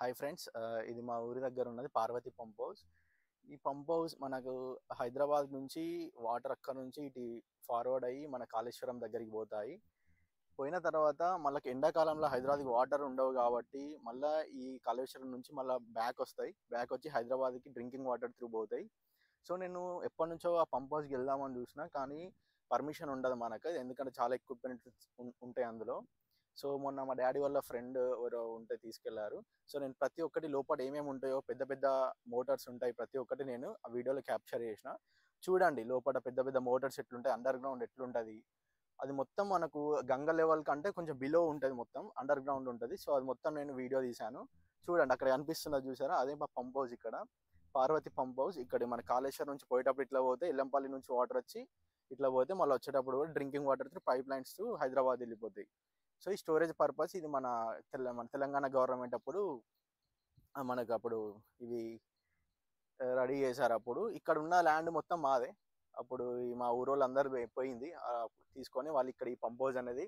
Hi friends, ఇది మా ఊరి దగ్గర ఉన్నది పార్వతి పంప్ హౌస్. ఈ పంప్ హౌస్ మనకు హైదరాబాద్ నుంచి వాటర్ అక్కడ నుంచి ఇటు ఫార్వర్డ్ అయ్యి మన కాళేశ్వరం దగ్గరికి పోతాయి. పోయిన తర్వాత మళ్ళీ ఎండాకాలంలో హైదరాబాద్కి వాటర్ ఉండవు కాబట్టి మళ్ళీ ఈ కాళేశ్వరం నుంచి మళ్ళీ బ్యాక్ వచ్చి హైదరాబాద్కి డ్రింకింగ్ వాటర్ త్రూ పోతాయి. సో నేను ఎప్పటి నుంచో ఆ పంప్ హౌస్కి వెళ్దామని చూసినా కానీ పర్మిషన్ ఉండదు మనకు, ఎందుకంటే చాలా ఎక్విప్మెంట్స్ ఉంటాయి అందులో. సో మొన్న మా డాడీ వాళ్ళ ఫ్రెండ్ ఎవరో ఉంటే తీసుకెళ్లారు. సో నేను ప్రతి ఒక్కటి లోపల ఏమేమి ఉంటాయో పెద్ద పెద్ద మోటార్స్ ఉంటాయి, ప్రతి ఒక్కటి నేను ఆ వీడియోలో క్యాప్చర్ చేసిన. చూడండి లోపల పెద్ద పెద్ద మోటార్స్ ఎట్లుంటాయి, అండర్ గ్రౌండ్ ఎట్లుంటుంది. అది మొత్తం మనకు గంగ లెవెల్ కంటే కొంచెం బిలో ఉంటుంది, మొత్తం అండర్ గ్రౌండ్ ఉంటుంది. సో అది మొత్తం నేను వీడియో తీశాను. చూడండి అక్కడ కనిపిస్తున్నది చూసారా, అదే మా పంప్ హౌస్. ఇక్కడ పార్వతి పంప్ హౌస్. ఇక్కడ మన కాళేశ్వరం నుంచి పోయేటప్పుడు ఇట్లా పోతే ఎల్లంపల్లి నుంచి వాటర్ వచ్చి ఇట్లా పోతే మళ్ళీ వచ్చేటప్పుడు కూడా drinking water pipe lines Hyderabad వెళ్ళిపోతాయి. సో ఈ స్టోరేజ్ పర్పస్ ఇది మన తెలంగాణ గవర్నమెంట్ అప్పుడు మనకు అప్పుడు ఇవి రెడీ చేశారు. అప్పుడు ఇక్కడ ఉన్న ల్యాండ్ మొత్తం మాదే. అప్పుడు మా ఊరోళ్ళు అందరూ పోయింది తీసుకొని వాళ్ళు ఇక్కడ ఈ పంప్ హౌస్ అనేది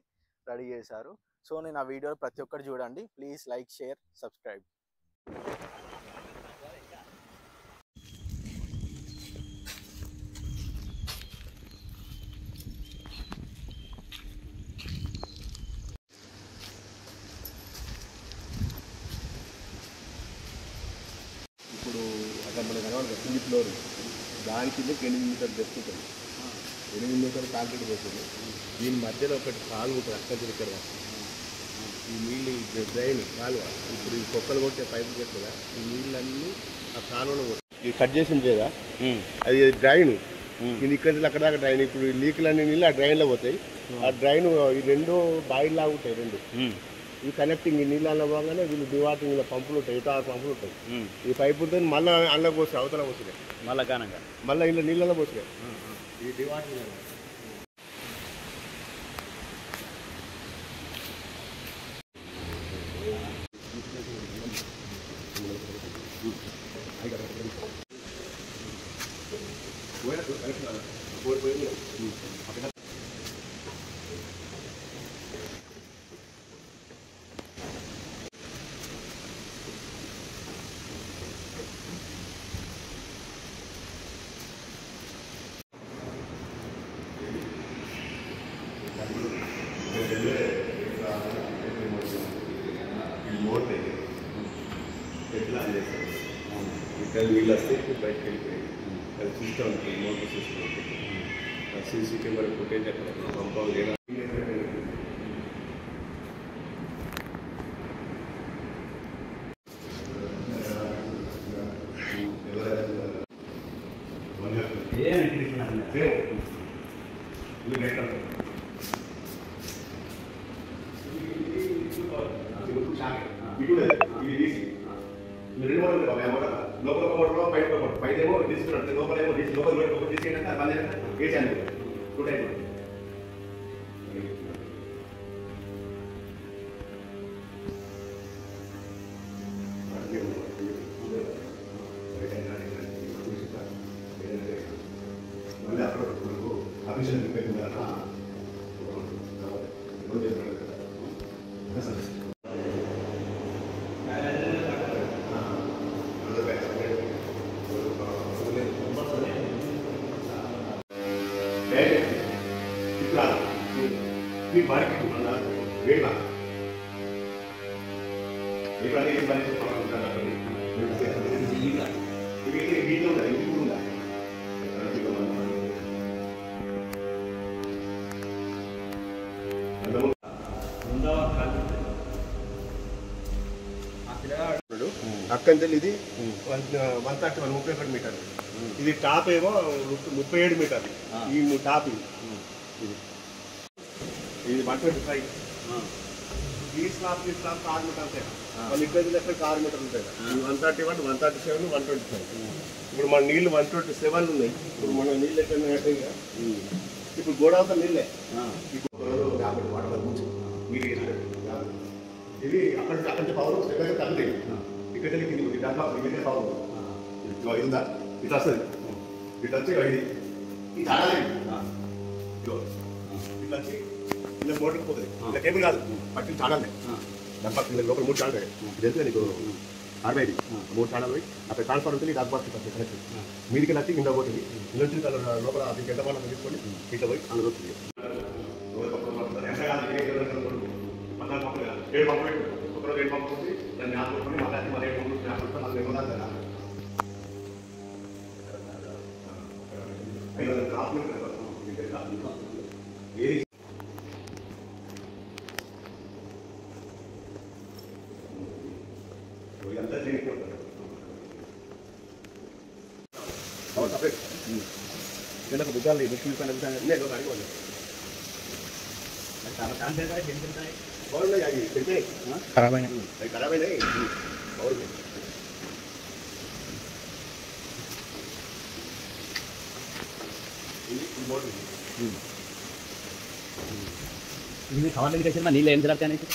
రెడీ చేశారు. సో నేను ఆ వీడియో ప్రతి ఒక్కటి చూడండి. Please like, share, subscribe. ఇప్పుడు అక్కడ మనకు కనబడదు కింది ఫ్లోర్, దాని కింద 8 మీటర్లు తెచ్చుకుంటుంది. 8 మీటర్లు కాంక్రీట్ పోతుంది. దీని మధ్యలో ఒకటి కాలువ ఉంటుంది, అక్కడ ఇక్కడ ఈ నీళ్ళు డ్రైన్ కాలువ. ఇప్పుడు ఈ కుక్కలు కొట్టే పైపు కొట్టగా ఈ నీళ్ళన్నీ ఆ కాలువలో ఇది కట్ చేసి లేదా అది డ్రైన్. ఇది ఇక్కడ నుంచి అక్కడ దాకా డ్రైన్. ఇప్పుడు లీకులన్నీ నీళ్ళు ఆ డ్రైన్లో పోతాయి. ఆ డ్రైన్ ఈ రెండు బాయిల్ లాగా ఉంటాయి, రెండు ఈ కనెక్టింగ్. ఈ నీళ్ళలో పోగానే వీళ్ళు డివాటింగ్ పంపులు ఉంటాయి, ఇటు 6 పంపులు ఉంటాయి. ఈ పైపులతో మళ్ళీ అందులో పోసి అవతల పోసినాయి, మళ్ళీ ఇలా నీళ్ళలో పోసినాయి. ఈ డివాటింగ్ ఎట్లా చేస్తారు. ఇక్కడ నీళ్ళు వస్తే బయటకు వెళ్ళిపోయాయి. అది చూస్తూ ఉంటుంది, మోటార్ చూస్తూ ఉంటుంది. సీసీ కెమెరా ఫుటేజ్ అక్కడ పంప్ హౌస్ లోపల మోటార్ బయట మోటార్ పైదేమో తీసుకున్నట్టు లోపలేమో లోపల తీసుకెళ్ళాక బంద్ వేసాను. 2 టైం మళ్ళీ అక్కడ ఆఫీసులు పెట్టిందా అక్కడ ఇది 131 మీటర్లు. ఇది టాప్ ఏమో 37 మీటర్లు. ఈ టాప్ ఇది 125. ఈ స్లాబ్ 6 మీటర్లు. వాళ్ళు ఇక్కడ ఎక్కడ 6 మీటర్లు ఉంటాయి. 131, 137, 125. ఇప్పుడు మన నీళ్ళు 127 ఉన్నాయి. ఇప్పుడు మన నీళ్ళు ఎక్కడ ఇప్పుడు గోడవత నీళ్ళే. ఇది అక్కడ పవర్ తగ్గుతాయి. ఇక్కడ కింది దాంట్లో పవర్ ఇదిందా ఇట్లా వస్తుంది. ఇట్లా వచ్చి ఇది ఆడాలి. ఇట్లా వచ్చి ఇలా మోటార్ పోతుంది. ఇలా కేబుల్ కాదు, పట్టి చాడాలి. దాని పక్కన లోపల 3 చాడాలి. ఇది ఎంత నీకు ఆర్బైది 3 ఛానల్ పోయి అక్కడ ట్రాన్స్ఫర్ ఉంటుంది డాక్ బాక్స్ కనెక్షన్ మీదికి నచ్చి కింద పోతుంది నుంచి లోపల అది గంట వాళ్ళని తీసుకొని ఇట్లా పోయి అందులో వస్తుంది 7 పంపులు ఒకరోజు 7 పంపులు ఉంది దాన్ని ఆపుకొని మళ్ళీ 7 పంపులు మళ్ళీ ఇవ్వదా 500 కాపులు అంతా చేయకపోతారు బుద్ధాలు ఖరాబ్ అయినాయి ఇది కవర్లు వేసిన నీళ్ళు ఏం తిరగ అనేది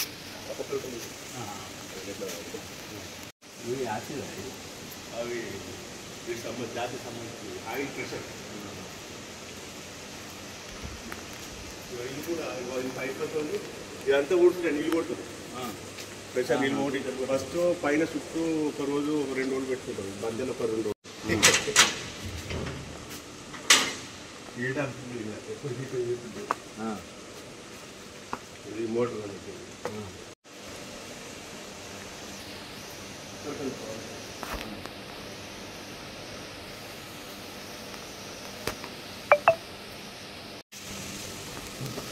అవి జాతి సంబంధించి ఆయిల్ ప్రెషర్ ఇది కూడా పైప్లతో ఇదంతా ఊడుతుంటే నీళ్ళు కొడుతుంది ప్రెషర్ నీళ్ళు ఓడి ఫస్ట్ పైన చుట్టూ ఒక రోజు 2 రోజులు పెట్టుకుంటారు మధ్యలో ఒక 2 రోజులు ఇది మోటార్ అనేది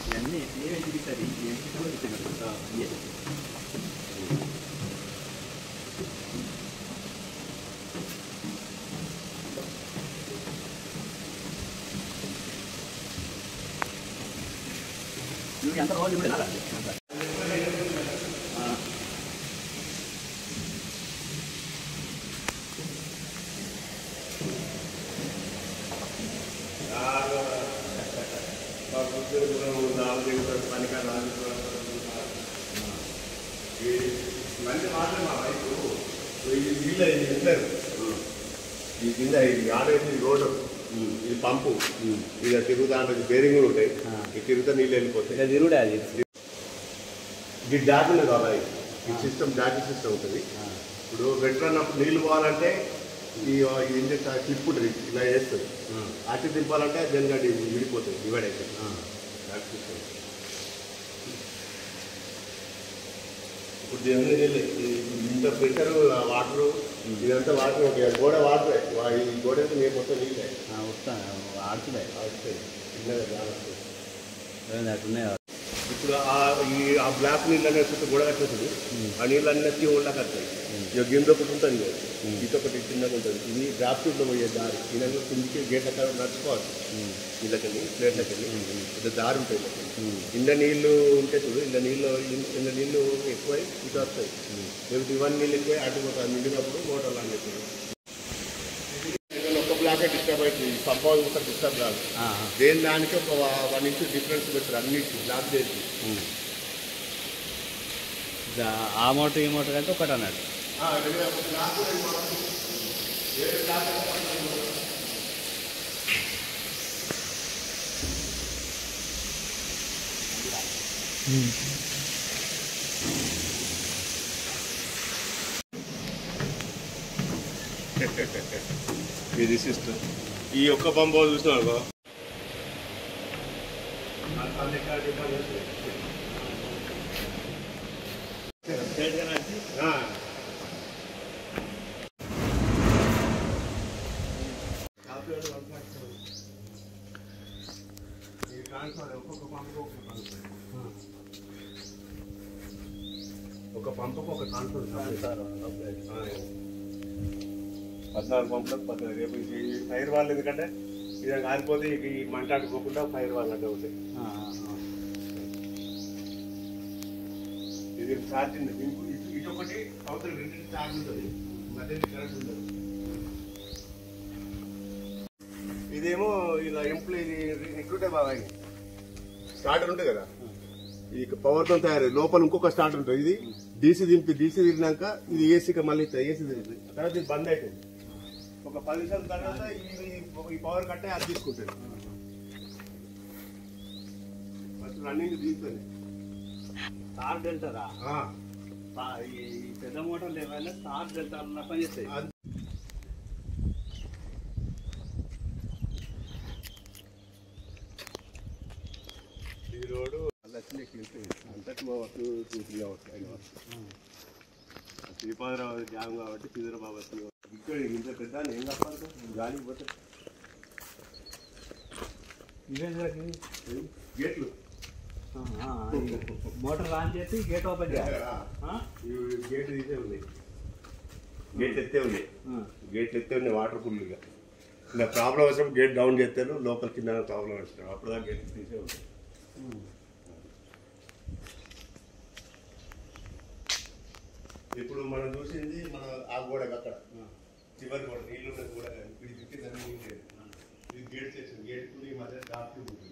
ఇవన్నీ ఏమేమి చూపిస్తుంది నువ్వు ఎంత రోజు కూడా ఇవన్నీ మాత్రం మా వైపు నీళ్ళు ఉంటారు ఈ కింద ఇది ఆడేది రోడ్డు ఇది పంపు ఇక తిరుగుతా అంటే బేరింగ్ కూడా ఉంటాయి ఈ తిరుగుతా నీళ్ళు వెళ్ళిపోతాయి తిరుగుడే అది ఇది డాక్ ఉన్నది బాబాయ్ ఈ సిస్టమ్ డాక్ సిస్టమ్ ఉంటుంది ఇప్పుడు వెంటన్నప్పుడు నీళ్ళు పోవాలంటే ఈ ఇంజక్షన్ క్లిప్ ఉంటుంది ఇలా వేస్తుంది అట్టి దింపాలంటే దాని విడిపోతుంది డివైడ్ అవుతుంది డాక్ సిస్టమ్ ఇప్పుడు దేవుని నీళ్ళు ఇంత ప్రెషర్ వాటరు ఇదంతా వాటర్ ఒక గోడ వాటరే ఈ గోడ అయితే మీరు మొత్తం నీళ్ళే ఆడుతున్నాయి ఆడుతాయి చిన్నగా అట్టున్నాయి ఇప్పుడు ఆ బ్లాక్ నీళ్ళు అనేది చుట్టూ గోడ కట్టేస్తుంది ఆ నీళ్ళు అన్నీ ఓళ్ళకి వస్తాయి ఇక గింజ ఒకటి ఉంటుంది కదా ఇదొకటి చిన్నగా ఉంటుంది ఇది డ్రాప్ షూట్లో పోయే దారి ఈయన కిందికి గేట్ల కాడ నడుచుకోవాలి ఇళ్ళకెళ్ళి ప్లేట్లకెళ్ళి ఇట్లా దారి ఉంటుంది ఇంత నీళ్ళు ఉంటే చూడు ఇంత నీళ్ళు ఎక్కువై ఇటు వస్తాయి లేకపోతే ఇవన్నీ నీళ్ళు ఎక్కువై అటు పోతాయి నిండినప్పుడు మోటార్లు అని చెప్పి ఒక్క బ్లాకే డిస్టర్బ్ అవుతుంది సంపాదన కూడా డిస్టర్బ్ కాదు దేని దానికి ఒక 1 ఇంచ్ డిఫరెన్స్ పెట్టారు అన్నింటి బ్లాక్ చేసి ఆ మోటార్ ఈ మోటార్ అంటే ఒకటి అన్నాడు ఇది సిస్టమ్ ఈ ఒక్క పంపు చూసినావు ఒక పంపుకు ఒక ట్రాన్స్ఫర్ 14 పంపులకు రేపు ఫైర్ వాళ్ళు ఎందుకంటే ఇది కాలిపోతే ఈ మంట అడ్డుకోకుండా ఫైర్ వాళ్ళు అంటే అవుతాయి ఇది ఛార్జింగ్ ఇటు ఒకటి అవతల 2 ఛార్జ్ ఉంటుంది మధ్య కరెంట్ ఉంటుంది ఇదేమో ఇలా ఎంప్లాయీ రిక్రూటే బాగా స్టార్టర్ ఉంటుంది కదా ఈ పవర్తో తయారు లోపల ఇంకొక స్టార్టర్ ఉంటుంది ఇది డీసీ తిరిగినాక ఇది ఏసీకి మళ్ళీ ఏసీ తిరుగుతుంది తర్వాత ఇది బంద్ అవుతుంది ఒక 10 నిమిషాల తర్వాత ఈ పవర్ కట్టే అది తీసుకుంటుంది ఫస్ట్ రన్నింగ్ తీసుకొని స్టార్ డెల్టారా ఈ పెద్ద మోటార్ లెవెల్ స్టార్ డెల్టా పని చేస్తాయి. ఈ రోడ్డు అంతటి మా వర్క్ చూసింది కాబట్టి ఆయన వర్క్ శ్రీపాదరావు జాగం కాబట్టి సీధరబాబు ఇక్కడ ఇంత పెద్ద ఏం కాపాడు గాలికి పోతే గేట్లు మోటార్ ఆన్ చేసి గేట్ ఓపెన్ చేయాలి. గేట్ తీసే ఉన్నాయి, గేట్ ఎత్తే ఉన్నాయి, గేట్లు ఎత్తే ఉన్నాయి వాటర్ ఫుల్గా. ఇంకా ప్రాబ్లం వచ్చినప్పుడు గేట్ డౌన్ చేస్తాను, లోపల కింద ప్రాబ్లం వచ్చినాడు అప్పుడు దాకా గేట్ తీసే ఉన్నాయి. ఇప్పుడు మనం చూసింది మన ఆ గోడకు అక్కడ చివరి గోడ నీళ్ళు ఉన్న గోడ ఇది దిక్కి దాన్ని నీళ్ళు లేదు. ఇది గేట్ చేసింది, గేట్ ఈ మధ్య డాక్టర్ ఉంటుంది.